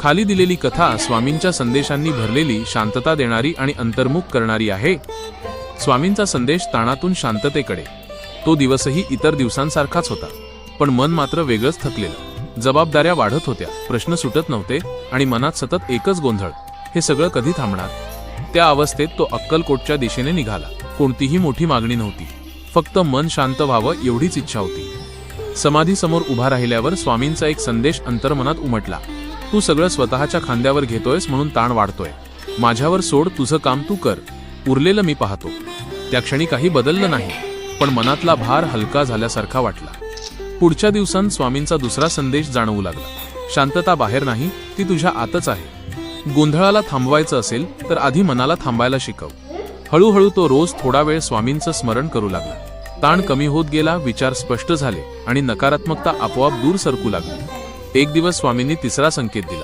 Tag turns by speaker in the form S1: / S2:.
S1: खाली दिलेली कथा स्वामींच्या संदेशांनी भरलेली, शांतता देणारी आणि अंतर्मुख करणारी आहे। स्वामींचा संदेश ताणातून शांततेकडे। तो दिवसही इतर दिवसांसारखाच होता, पण मन मात्र वेगळंच थकलेलं। जबाबदाऱ्या वाढत होत्या, प्रश्न सुटत नव्हते आणि मनात सतत एकच गोंधळ, हे सगळं कधी थांबणार? त्या अवस्थेत तो अक्कलकोटच्या दिशेने निघाला। कोणतीही मोठी मागणी नव्हती, फक्त मन शांत व्हावं एवढीच इच्छा होती। समाधीसमोर उभा राहिल्यावर स्वामींचा एक संदेश अंतर्मनात उमटला, तू सगळं स्वतःच्या खांद्यावर घेतोयस म्हणून ताण वाढतोय। माझ्यावर सोड, तुझं काम तू कर, उरलेलं मी पाहतो। त्या क्षणी काही बदललं नाही, पण मनातला भार हलका झाल्यासारखा वाटला। पुढच्या दिवसांत स्वामींचा दुसरा संदेश जाणवू लागला, शांतता बाहेर नाही, ती तुझ्या आतच आहे। गोंधळाला थांबवायचं असेल तर आधी मनाला थांबायला शिकव। हळूहळू तो रोज थोडा वेळ स्वामींचं स्मरण करू लागला। ताण कमी होत गेला, विचार स्पष्ट झाले आणि नकारात्मकता आपोआप दूर सरकू लागली। एक दिवस स्वामींनी तिसरा संकेत दिला,